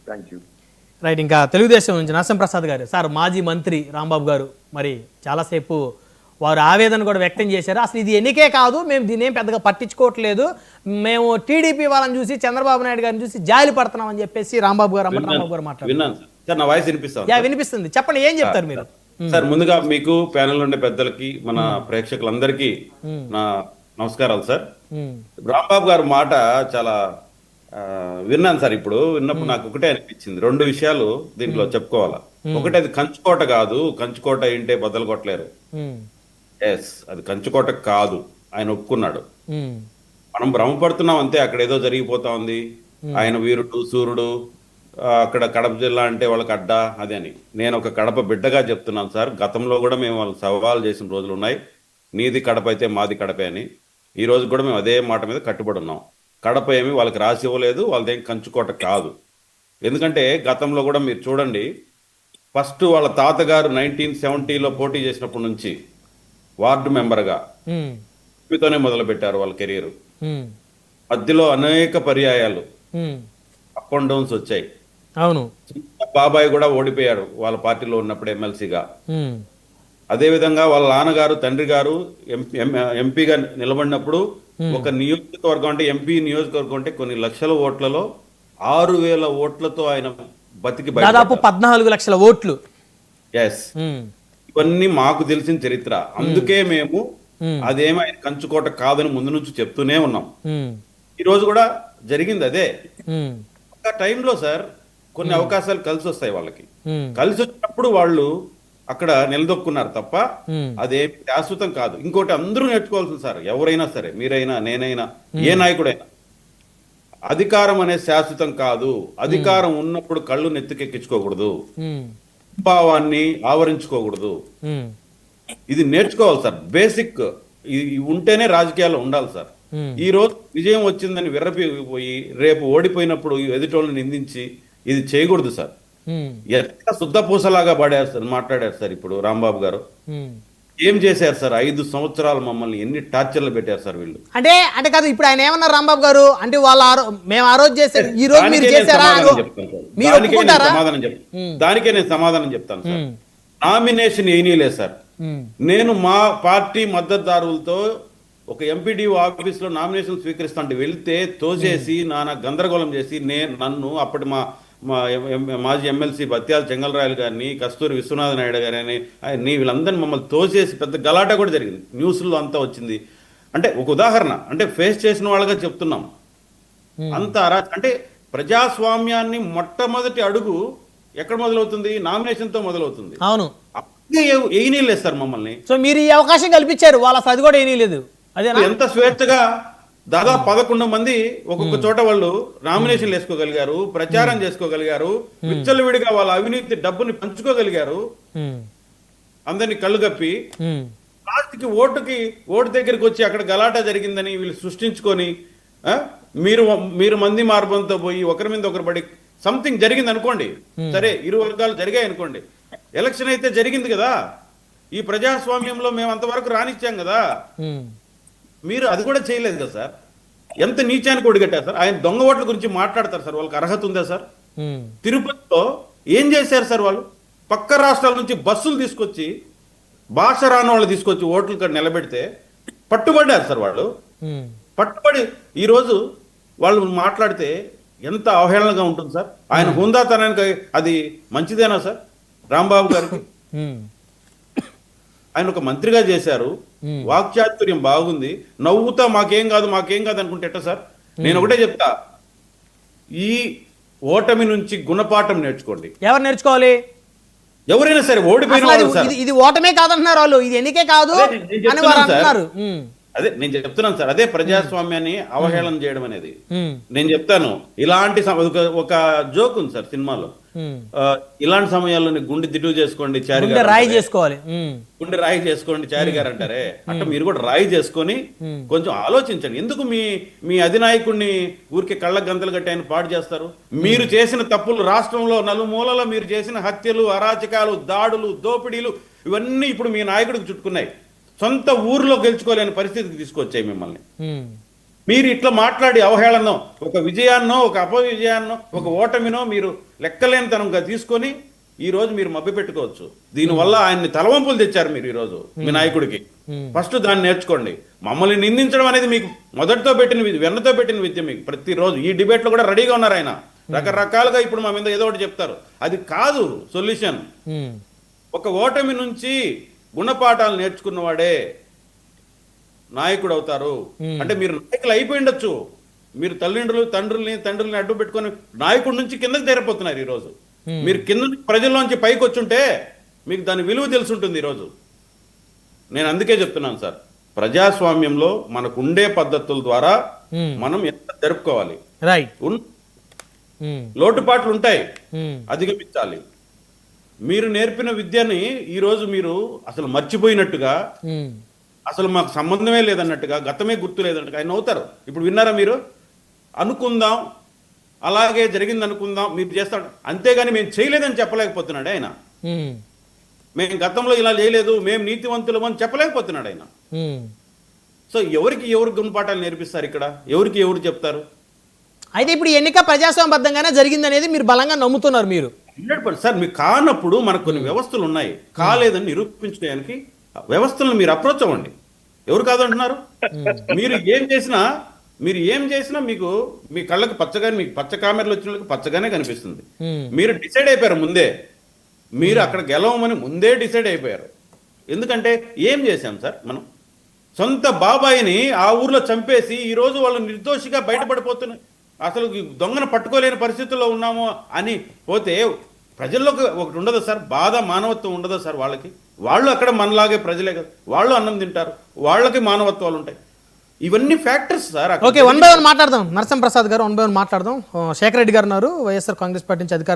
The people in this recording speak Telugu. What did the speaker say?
Thank you. రైట్. ఇంకా తెలుగుదేశం నుంచి నరసింహప్రసాద్ గారు. సార్, మాజీ మంత్రి రాంబాబు గారు మరి చాలాసేపు వారు ఆవేదన కూడా వ్యక్తం చేశారు. అసలు ఇది ఎన్నికే కాదు, మేము దీన్ని ఏం పెద్దగా పట్టించుకోవట్లేదు, మేము టీడీపీ వాళ్ళని చూసి చంద్రబాబు నాయుడు గారిని చూసి జాలి పడుతున్నాం అని చెప్పేసి రాంబాబు గారు మాట్లాడుతున్నారు. వినిపిస్తుంది, చెప్పండి, ఏం చెప్తారు మీరు? సార్, ముందుగా మీకు ప్యానెల్ ఉండే పెద్దలకి, మన ప్రేక్షకులందరికీ నా నమస్కారాలు సార్. రాంబాబు గారు మాట చాలా విన్నాను సార్. ఇప్పుడు విన్నప్పుడు నాకు ఒకటే అనిపించింది, రెండు విషయాలు దీంట్లో చెప్పుకోవాలా. ఒకటి, అది కంచుకోట కాదు, కంచుకోట ఏంటే బద్దలు కొట్టలేరు. ఎస్, అది కంచుకోట కాదు, ఆయన ఒప్పుకున్నాడు. మనం భ్రమపడుతున్నాం అంతే, అక్కడ ఏదో జరిగిపోతా ఉంది, ఆయన వీరుడు సూర్యుడు, అక్కడ కడప జిల్లా అంటే వాళ్ళకి అడ్డా అది అని. నేను ఒక కడప బిడ్డగా చెప్తున్నాను సార్. గతంలో కూడా మేము వాళ్ళకి సవాల్ చేసిన రోజులు ఉన్నాయి, నీది కడప అయితే మాది కడపే అని. ఈ రోజు కూడా మేము అదే మాట మీద కట్టుబడి ఉన్నాం. కడప ఏమి వాళ్ళకి రాసి ఇవ్వలేదు, వాళ్ళదేం కంచుకోట కాదు. ఎందుకంటే గతంలో కూడా మీరు చూడండి, ఫస్ట్ వాళ్ళ తాతగారు 1970లో పోటీ చేసినప్పటి నుంచి వార్డు మెంబర్గా మీతోనే మొదలు పెట్టారు వాళ్ళ కెరీర్. మధ్యలో అనేక పర్యాయాలు అప్ అండ్ డౌన్స్ వచ్చాయి. అవును, బాబాయ్ కూడా ఓడిపోయారు వాళ్ళ పార్టీలో ఉన్నప్పుడు ఎమ్మెల్సీగా. అదే విధంగా వాళ్ళ నాన్నగారు, తండ్రి గారు ఎంపీగా నిలబడినప్పుడు ఒక నియోజకవర్గం అంటే ఎంపీ నియోజకవర్గం అంటే కొన్ని లక్షల ఓట్లలో 6,000 ఓట్లతో ఆయన బతికి దాదాపు 14 లక్షల ఓట్లు. ఎస్, ఇవన్నీ మాకు తెలిసిన చరిత్ర. అందుకే మేము అదేమో ఆయన కంచుకోట కాదని ముందు నుంచి చెప్తూనే ఉన్నాం. ఈ రోజు కూడా జరిగింది అదే. ఒక టైంలో సార్ కొన్ని అవకాశాలు కలిసి వస్తాయి వాళ్ళకి. కలిసి వచ్చినప్పుడు వాళ్ళు అక్కడ నిలదొక్కున్నారు తప్ప అదేం శాశ్వతం కాదు. ఇంకోటి అందరూ నేర్చుకోవాల్సింది సార్, ఎవరైనా సరే, మీరైనా నేనైనా ఏ నాయకుడైనా, అధికారం అనేది శాశ్వతం కాదు. అధికారం ఉన్నప్పుడు కళ్ళు నెత్తికెక్కించుకోకూడదు, భావాన్ని ఆవరించుకోకూడదు. ఇది నేర్చుకోవాలి సార్, బేసిక్. ఉంటేనే రాజకీయాల్లో ఉండాలి సార్. ఈ రోజు విజయం వచ్చిందని విర్రపోయి రేపు ఓడిపోయినప్పుడు ఎదుటోళ్ళని నిందించి ఇది చేయకూడదు సార్. ఎట్లా శుద్ధ పూసలాగా మాట్లాడారు సార్ ఇప్పుడు రాంబాబు గారు. ఏం చేశారు సార్? 5 సంవత్సరాలు మమ్మల్ని ఎన్ని టార్చర్లు పెట్టారు సార్ వీళ్ళు. అంటే కాదు, ఇప్పుడు ఆయన ఏమన్నారు రాంబాబు గారు అంటే మేము ఆ రోజు చేశారు, ఈ రోజు మీరు చేశారా? దానికే నేను సమాధానం చెప్తాను సార్. Nomination ఏనీలే sir. నేను మా పార్టీ మద్దతుదారులతో ఒక ఎంపీడీఓ ఆఫీస్ లో నామినేషన్ స్వీకరిస్తాంటే వెళ్తే తోసేసి నానా గందరగోళం చేసి నన్ను అప్పటి మాజీ ఎమ్మెల్సీ బత్యాల చెంగలరాయలు గారిని, కస్తూరి విశ్వనాథ నాయుడు గారిని, వీళ్ళందరినీ మమ్మల్ని తోసేసి పెద్ద గలాట కూడా జరిగింది, న్యూస్లో అంతా వచ్చింది. అంటే ఒక ఉదాహరణ, అంటే ఫేస్ చేసిన వాళ్ళగా చెప్తున్నాం. అంత అంటే ప్రజాస్వామ్యాన్ని మొట్టమొదటి అడుగు ఎక్కడ మొదలవుతుంది? నామినేషన్ తో మొదలవుతుంది. అవును, ఏనీలేదు సార్ మమ్మల్ని. సో మీరు ఈ అవకాశం కల్పించారు, వాళ్ళ అది కూడా ఏనీలేదు. అదే ఎంత స్వేచ్ఛగా దాదాపు 11 మంది ఒక్కొక్క చోట వాళ్ళు నామినేషన్లు వేసుకోగలిగారు, ప్రచారం చేసుకోగలిగారు, విచ్చలవిడిగా వాళ్ళ అవినీతి డబ్బుని పంచుకోగలిగారు, అందరినీ కళ్ళు కప్పి. లాస్ట్కి ఓటు దగ్గరికి వచ్చి అక్కడ గలాటా జరిగిందని వీళ్ళు సృష్టించుకొని మీరు మంది మార్గంతో పోయి ఒకరి మీద ఒకరు పడి సంథింగ్ జరిగింది అనుకోండి, సరే, ఇరు వర్గాలు జరిగాయి అనుకోండి, ఎలక్షన్ అయితే జరిగింది కదా. ఈ ప్రజాస్వామ్యంలో మేము అంతవరకు రానిచ్చాం కదా, మీరు అది కూడా చేయలేదు కదా సార్. ఎంత నీచానికి ఒడిగట్టారు సార్. ఆయన దొంగ ఓట్ల గురించి మాట్లాడతారు సార్, వాళ్ళకి అర్హత ఉందా సార్? తిరుపతిలో ఏం చేశారు సార్ వాళ్ళు? పక్క రాష్ట్రాల నుంచి బస్సులు తీసుకొచ్చి, భాష రాని వాళ్ళు తీసుకొచ్చి ఓట్లు ఇక్కడ నిలబెడితే పట్టుబడ్డారు సార్ వాళ్ళు. పట్టుబడి ఈరోజు వాళ్ళు మాట్లాడితే ఎంత అవహేళనగా ఉంటుంది సార్. ఆయన హుందాతనానికి అది మంచిదేనా సార్? రాంబాబు గారికి ఆయన ఒక మంత్రిగా చేశారు, వాక్చాతుర్యం బాగుంది, నవ్వుతా మాకేం కాదు అనుకుంటే ఎట్ట సార్? నేను ఒకటే చెప్తా, ఈ ఓటమి నుంచి గుణపాఠం నేర్చుకోండి. ఎవరు నేర్చుకోవాలి? ఎవరైనా సరే. ఓడిపోయిన ఇది ఓటమే కాదంటున్నారు వాళ్ళు, ఇది ఎన్నికే కాదు అని వారు అంటున్నారు. అదే నేను చెప్తున్నాను సార్, అదే ప్రజాస్వామ్యాన్ని అవహేళన చేయడం అనేది. నేను చెప్తాను, ఇలాంటి ఒక జోక్ ఉంది సార్ సినిమాలో, ఇలాంటి సమయాల్లో గుండె దిట్టు చేసుకోండి చారి గారు, రాయి చేసుకోవాలి, గుండె రాయి చేసుకోండి చారి గారు అంటారే, అంటే మీరు కూడా రాయి చేసుకొని కొంచెం ఆలోచించండి. ఎందుకు మీ అధినాయకుడిని ఊరికే కళ్ళ గంతలు కట్టి ఆయన పాడు చేస్తారు? మీరు చేసిన తప్పులు, రాష్ట్రంలో నలుమూలలో మీరు చేసిన హత్యలు, అరాచకాలు, దాడులు, దోపిడీలు, ఇవన్నీ ఇప్పుడు మీ నాయకుడికి చుట్టుకున్నాయి. సొంత ఊర్లో గెలుచుకోలేని పరిస్థితికి తీసుకొచ్చాయి మిమ్మల్ని. మీరు ఇట్లా మాట్లాడి అవహేళనో, ఒక విజయాన్నో, ఒక అపవిజయాన్నో, ఒక ఓటమినో మీరు లెక్కలేనితనంగా తీసుకొని ఈ రోజు మీరు మభ్య పెట్టుకోవచ్చు. దీనివల్ల ఆయన్ని తలవంపులు తెచ్చారు మీరు ఈ రోజు మీ నాయకుడికి. ఫస్ట్ దాన్ని నేర్చుకోండి. మమ్మల్ని నిందించడం అనేది మీకు మొదటితో పెట్టిన విద్య, వెన్నతో పెట్టిన విద్య. మీకు ప్రతిరోజు ఈ డిబేట్ లో కూడా రెడీగా ఉన్నారు ఆయన. రకరకాలుగా ఇప్పుడు మా మీద ఏదో ఒకటి చెప్తారు. అది కాదు సొల్యూషన్. ఒక ఓటమి నుంచి గుణపాఠాలు నేర్చుకున్నవాడే నాయకుడు అవుతారు. అంటే మీరు నాయకులు అయిపోయి ఉండొచ్చు, మీరు తండ్రుల్ని అడ్డు పెట్టుకొని నాయకుడి నుంచి కిందకి తెరపోతున్నారు ఈ రోజు. మీరు కింద ప్రజల్లోంచి పైకి వచ్చుంటే మీకు దాని విలువ తెలుసుంటుంది ఈరోజు. నేను అందుకే చెప్తున్నాను సార్, ప్రజాస్వామ్యంలో మనకు ఉండే పద్ధతుల ద్వారా మనం ఎంత జరుపుకోవాలి. రైట్. లోటుపాట్లు ఉంటాయి, అధిగమించాలి. మీరు నేర్పిన విద్యని ఈ రోజు మీరు అసలు మర్చిపోయినట్టుగా, అసలు మాకు సంబంధమే లేదన్నట్టుగా, గతమే గుర్తు లేదన్నట్టుగా ఆయన అవుతారు. ఇప్పుడు విన్నారా మీరు? అనుకుందాం, అలాగే జరిగింది అనుకుందాం, మీరు చేస్తాడు. అంతేగాని మేము చేయలేదని చెప్పలేకపోతున్నాడు ఆయన. మేము గతంలో ఇలా చేయలేదు, మేము నీతివంతులం అని చెప్పలేకపోతున్నాడు ఆయన. సో ఎవరికి ఎవరు గుణపాఠాలు నేర్పిస్తారు ఇక్కడ? ఎవరికి ఎవరు చెప్తారు? అయితే ఇప్పుడు ఎన్నిక ప్రజాస్వామ్యబద్ధంగానే జరిగింది అనేది మీరు బలంగా నమ్ముతున్నారు మీరు? 100% సార్. మీకు కానప్పుడు మనకు కొన్ని వ్యవస్థలు ఉన్నాయి, కాలేదని నిరూపించడానికి వ్యవస్థలను మీరు అప్రోచ్ అవ్వండి. ఎవరు కాదంటున్నారు? మీరు ఏం చేసినా మీకు మీ కళ్ళకి పచ్చగానే, మీకు పచ్చ కామెరలు వచ్చిన వాళ్ళకి పచ్చగానే కనిపిస్తుంది. మీరు డిసైడ్ అయిపోయారు ముందే, మీరు అక్కడ గెలవమని ముందే డిసైడ్ అయిపోయారు. ఎందుకంటే ఏం చేశాం సార్ మనం? సొంత బాబాయిని ఆ ఊర్లో చంపేసి ఈ రోజు వాళ్ళు నిర్దోషిగా బయటపడిపోతున్నారు. అసలు దొంగను పట్టుకోలేని పరిస్థితుల్లో ఉన్నాము అని పోతే ప్రజల్లోకి ఒకటి ఉండదు సార్, బాధ, మానవత్వం ఉండదు సార్ వాళ్ళకి. వాళ్ళు అక్కడ మనలాగే ప్రజలే కదా, వాళ్ళు అన్నం తింటారు, వాళ్ళకి మానవత్వాలు ఉంటాయి. ఇవన్నీ ఫ్యాక్టర్స్ సార్. ఓకే, 1 by 1 మాట్లాడదాం. నరసింహ ప్రసాద్ గారు 1 by 1 మాట్లాడదాం. శేఖర్ రెడ్డి గారు ఉన్నారు, వైఎస్ఆర్ కాంగ్రెస్ పార్టీ నుంచి అధికార